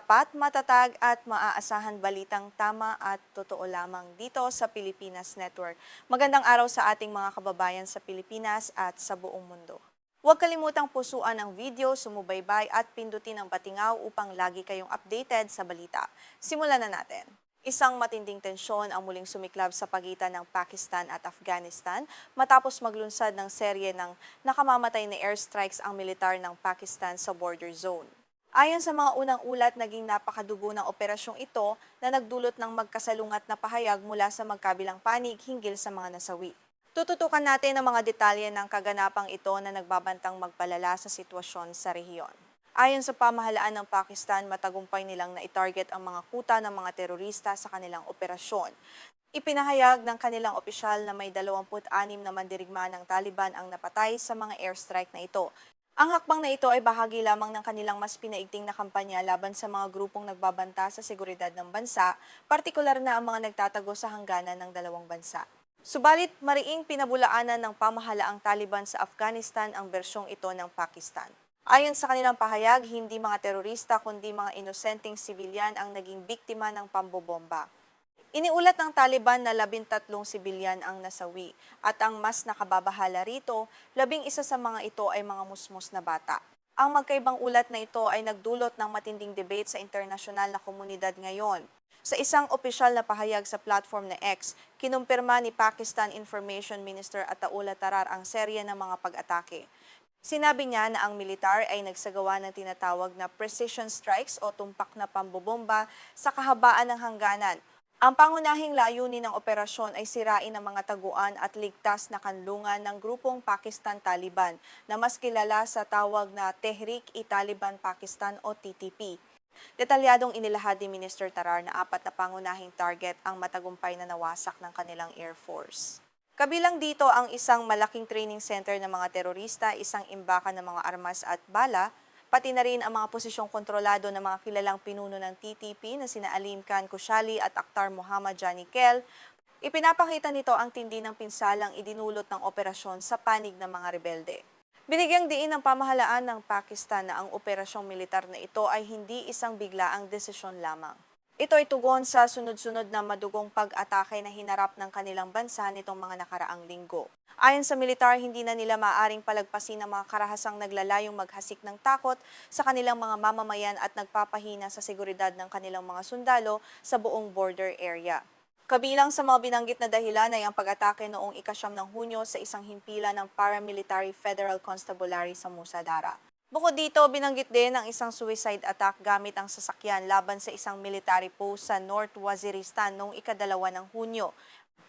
tapat, matatag at maaasahan balitang tama at totoo lamang dito sa Pilipinas Network. Magandang araw sa ating mga kababayan sa Pilipinas at sa buong mundo. Huwag kalimutang pusuan ang video, sumubaybay at pindutin ang batingaw upang lagi kayong updated sa balita. Simulan na natin. Isang matinding tensyon ang muling sumiklab sa pagitan ng Pakistan at Afghanistan matapos maglunsad ng serye ng nakamamatay na airstrikes ang militar ng Pakistan sa border zone. Ayon sa mga unang ulat, naging napakadugo ng operasyong ito na nagdulot ng magkasalungat na pahayag mula sa magkabilang panig hinggil sa mga nasawi. Tututukan natin ang mga detalye ng kaganapang ito na nagbabantang magpalala sa sitwasyon sa rehiyon. Ayon sa pamahalaan ng Pakistan, matagumpay nilang na-target ang mga kuta ng mga terorista sa kanilang operasyon. Ipinahayag ng kanilang opisyal na may 26 na mandirigma ng Taliban ang napatay sa mga airstrike na ito. Ang hakbang na ito ay bahagi lamang ng kanilang mas pinaigting na kampanya laban sa mga grupong nagbabanta sa seguridad ng bansa, partikular na ang mga nagtatago sa hangganan ng dalawang bansa. Subalit, mariing pinabulaanan ng pamahalaang Taliban sa Afghanistan ang bersyong ito ng Pakistan. Ayon sa kanilang pahayag, hindi mga terorista kundi mga inosenteng sibilyan ang naging biktima ng pambobomba. Iniulat ng Taliban na 13 sibilyan ang nasawi at ang mas nakababahala rito, 11 sa mga ito ay mga musmos na bata. Ang magkaibang ulat na ito ay nagdulot ng matinding debate sa internasyonal na komunidad ngayon. Sa isang opisyal na pahayag sa platform na X, kinumpirma ni Pakistan Information Minister Ataullah Tarar ang serye ng mga pag-atake. Sinabi niya na ang militar ay nagsagawa ng tinatawag na precision strikes o tumpak na pambobomba sa kahabaan ng hangganan. Ang pangunahing layunin ng operasyon ay sirain ang mga taguan at ligtas na kanlungan ng grupong Pakistan-Taliban na mas kilala sa tawag na Tehrik-i-Taliban Pakistan o TTP. Detalyadong inilahad ni Minister Tarar na 4 na pangunahing target ang matagumpay na nawasak ng kanilang Air Force. Kabilang dito ang isang malaking training center ng mga terorista, isang imbakan ng mga armas at bala, pati na rin ang mga posisyong kontrolado ng mga kilalang pinuno ng TTP na sina Alim Khan Kushali at Akhtar Muhammad Janikel. Ipinapakita nito ang tindi ng pinsalang idinulot ng operasyon sa panig ng mga rebelde. Binigyang diin ng pamahalaan ng Pakistan na ang operasyong militar na ito ay hindi isang biglaang desisyon lamang. Ito ay tugon sa sunod-sunod na madugong pag-atake na hinarap ng kanilang bansa nitong mga nakaraang linggo. Ayon sa militar, hindi na nila maaaring palagpasin ang mga karahasang naglalayong maghasik ng takot sa kanilang mga mamamayan at nagpapahina sa seguridad ng kanilang mga sundalo sa buong border area. Kabilang sa mga binanggit na dahilan ay ang pag-atake noong ika-9 ng Hunyo sa isang himpilan ng Paramilitary Federal Constabulary sa Musadara. Bukod dito, binanggit din ang isang suicide attack gamit ang sasakyan laban sa isang military post sa North Waziristan noong ika-2 ng Hunyo.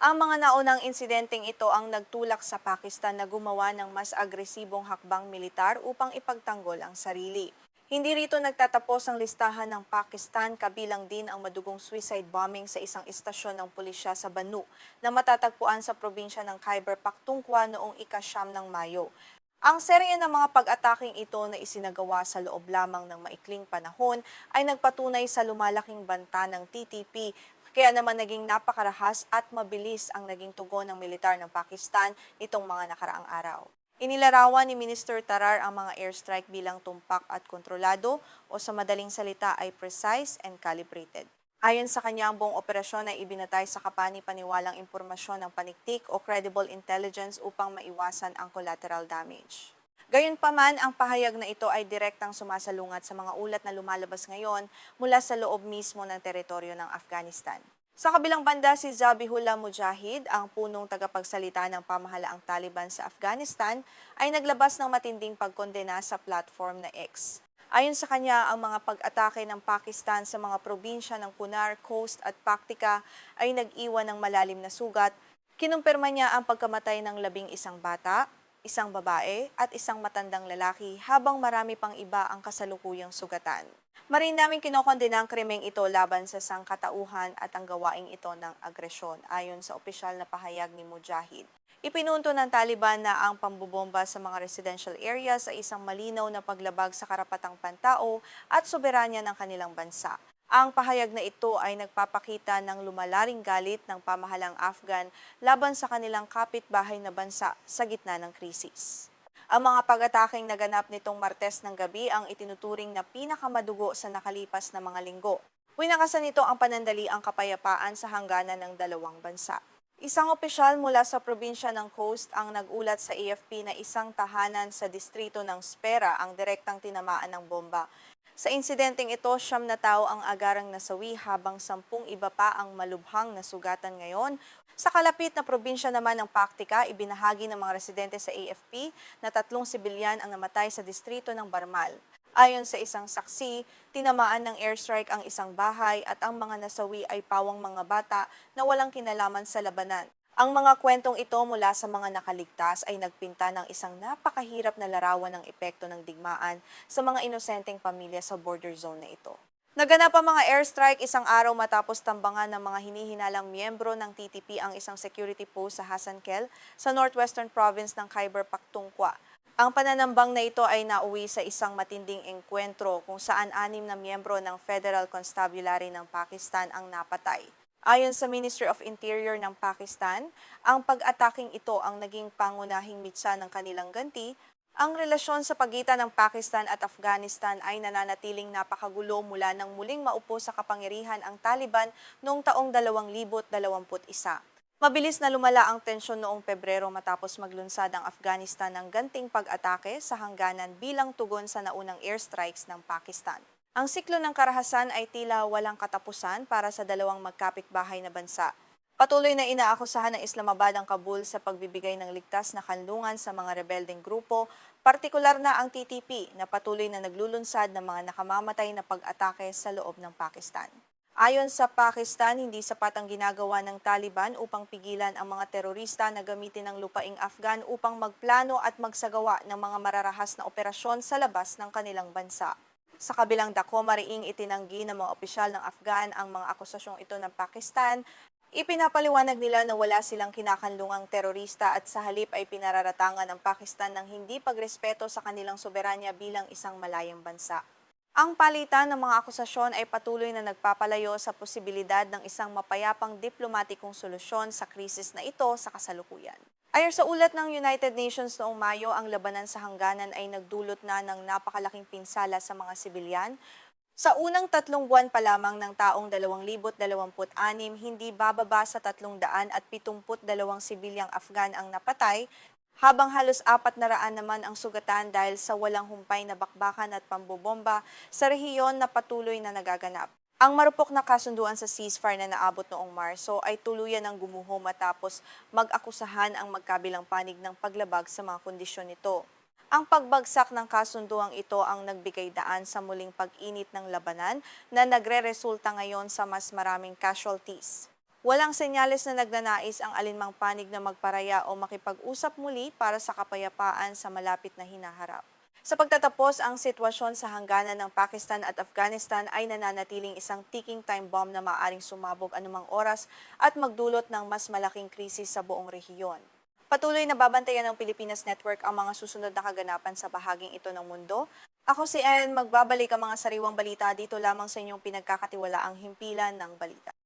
Ang mga naunang insidenteng ito ang nagtulak sa Pakistan na gumawa ng mas agresibong hakbang militar upang ipagtanggol ang sarili. Hindi rito nagtatapos ang listahan ng Pakistan, kabilang din ang madugong suicide bombing sa isang istasyon ng pulisya sa Bannu na matatagpuan sa probinsya ng Khyber Pakhtunkhwa noong ika-9 ng Mayo. Ang serye ng mga pag-ataking ito na isinagawa sa loob lamang ng maikling panahon ay nagpatunay sa lumalaking banta ng TTP, kaya naman naging napakarahas at mabilis ang naging tugon ng militar ng Pakistan nitong mga nakaraang araw. Inilarawan ni Minister Tarar ang mga airstrike bilang tumpak at kontrolado o sa madaling salita ay precise and calibrated. Ayon sa kanya, ang buong operasyon ay ibinatay sa kapani-paniwalang impormasyon ng paniktik o credible intelligence upang maiwasan ang collateral damage. Gayunpaman, ang pahayag na ito ay direktang sumasalungat sa mga ulat na lumalabas ngayon mula sa loob mismo ng teritoryo ng Afghanistan. Sa kabilang banda, si Zabihullah Mujahid, ang punong tagapagsalita ng pamahalaang Taliban sa Afghanistan, ay naglabas ng matinding pagkondena sa platform na X. Ayon sa kanya, ang mga pag-atake ng Pakistan sa mga probinsya ng Kunar, Khost at Paktika ay nag-iwan ng malalim na sugat. Kinumpirma niya ang pagkamatay ng 11 bata, isang babae at isang matandang lalaki habang marami pang iba ang kasalukuyang sugatan. Marin namin kinokondena ang krimeng ito laban sa sangkatauhan at ang gawaing ito ng agresyon, ayon sa opisyal na pahayag ni Mujahid. Ipinunto ng Taliban na ang pambobomba sa mga residential areas ay isang malinaw na paglabag sa karapatang pantao at soberanya ng kanilang bansa. Ang pahayag na ito ay nagpapakita ng lumalaring galit ng pamahalang Afghan laban sa kanilang kapitbahay na bansa sa gitna ng krisis. Ang mga pag-ataking naganap nitong Martes ng gabi ang itinuturing na pinakamadugo sa nakalipas na mga linggo. Winakasan nito ang panandaliang kapayapaan sa hangganan ng dalawang bansa. Isang opisyal mula sa probinsya ng Coast ang nag-ulat sa AFP na isang tahanan sa distrito ng Spera ang direktang tinamaan ng bomba. Sa insidenteng ito, 9 na tao ang agarang nasawi habang 10 iba pa ang malubhang nasugatan ngayon. Sa kalapit na probinsya naman ng Paktika, ibinahagi ng mga residente sa AFP na 3 sibilyan ang namatay sa distrito ng Barmal. Ayon sa isang saksi, tinamaan ng airstrike ang isang bahay at ang mga nasawi ay pawang mga bata na walang kinalaman sa labanan. Ang mga kwentong ito mula sa mga nakaligtas ay nagpinta ng isang napakahirap na larawan ng epekto ng digmaan sa mga inosenteng pamilya sa border zone na ito. Naganap ang mga airstrike isang araw matapos tambangan ng mga hinihinalang miyembro ng TTP ang isang security post sa Hasankel sa northwestern province ng Khyber Pakhtunkhwa. Ang pananambang na ito ay nauwi sa isang matinding engkwentro kung saan 6 na miyembro ng Federal Constabulary ng Pakistan ang napatay. Ayon sa Ministry of Interior ng Pakistan, ang pag-ataking ito ang naging pangunahing mitsa ng kanilang ganti. Ang relasyon sa pagitan ng Pakistan at Afghanistan ay nananatiling napakagulo mula nang muling maupo sa kapangyarihan ang Taliban noong taong 2021. Mabilis na lumala ang tensyon noong Pebrero matapos maglunsad ang Afghanistan ng ganting pag-atake sa hangganan bilang tugon sa naunang airstrikes ng Pakistan. Ang siklo ng karahasan ay tila walang katapusan para sa dalawang magkapitbahay na bansa. Patuloy na inaakusahan ng Islamabad ang Kabul sa pagbibigay ng ligtas na kanlungan sa mga rebeldeng grupo, partikular na ang TTP na patuloy na naglulunsad ng mga nakamamatay na pag-atake sa loob ng Pakistan. Ayon sa Pakistan, hindi sapat ang ginagawa ng Taliban upang pigilan ang mga terorista na gamitin ang lupaing Afghan upang magplano at magsagawa ng mga mararahas na operasyon sa labas ng kanilang bansa. Sa kabilang dako, mariing itinanggi ng mga opisyal ng Afghan ang mga akusasyong ito ng Pakistan. Ipinapaliwanag nila na wala silang kinakanlungang terorista at sa halip ay pinararatangan ng Pakistan ng hindi pagrespeto sa kanilang soberanya bilang isang malayang bansa. Ang palitan ng mga akusasyon ay patuloy na nagpapalayo sa posibilidad ng isang mapayapang diplomatikong solusyon sa krisis na ito sa kasalukuyan. Ayon sa ulat ng United Nations noong Mayo, ang labanan sa hangganan ay nagdulot na ng napakalaking pinsala sa mga sibilyan. Sa unang 3 buwan pa lamang ng taong 2026, hindi bababa sa 372 sibilyang Afghan ang napatay, habang halos 400 naman ang sugatan dahil sa walang humpay na bakbakan at pambobomba sa rehiyon na patuloy na nagaganap. Ang marupok na kasunduan sa ceasefire na naabot noong Marso ay tuluyan ng gumuho matapos mag-akusahan ang magkabilang panig ng paglabag sa mga kondisyon nito. Ang pagbagsak ng kasunduang ito ang nagbigay daan sa muling pag-init ng labanan na nagre-resulta ngayon sa mas maraming casualties. Walang senyales na nagnanais ang alinmang panig na magparaya o makipag-usap muli para sa kapayapaan sa malapit na hinaharap. Sa pagtatapos, ang sitwasyon sa hangganan ng Pakistan at Afghanistan ay nananatiling isang ticking time bomb na maaaring sumabog anumang oras at magdulot ng mas malaking krisis sa buong rehiyon. Patuloy na babantayan ng Pilipinas Network ang mga susunod na kaganapan sa bahaging ito ng mundo. Ako si Ann, magbabalik ang mga sariwang balita dito lamang sa inyong pinagkakatiwalaang himpilan ng balita.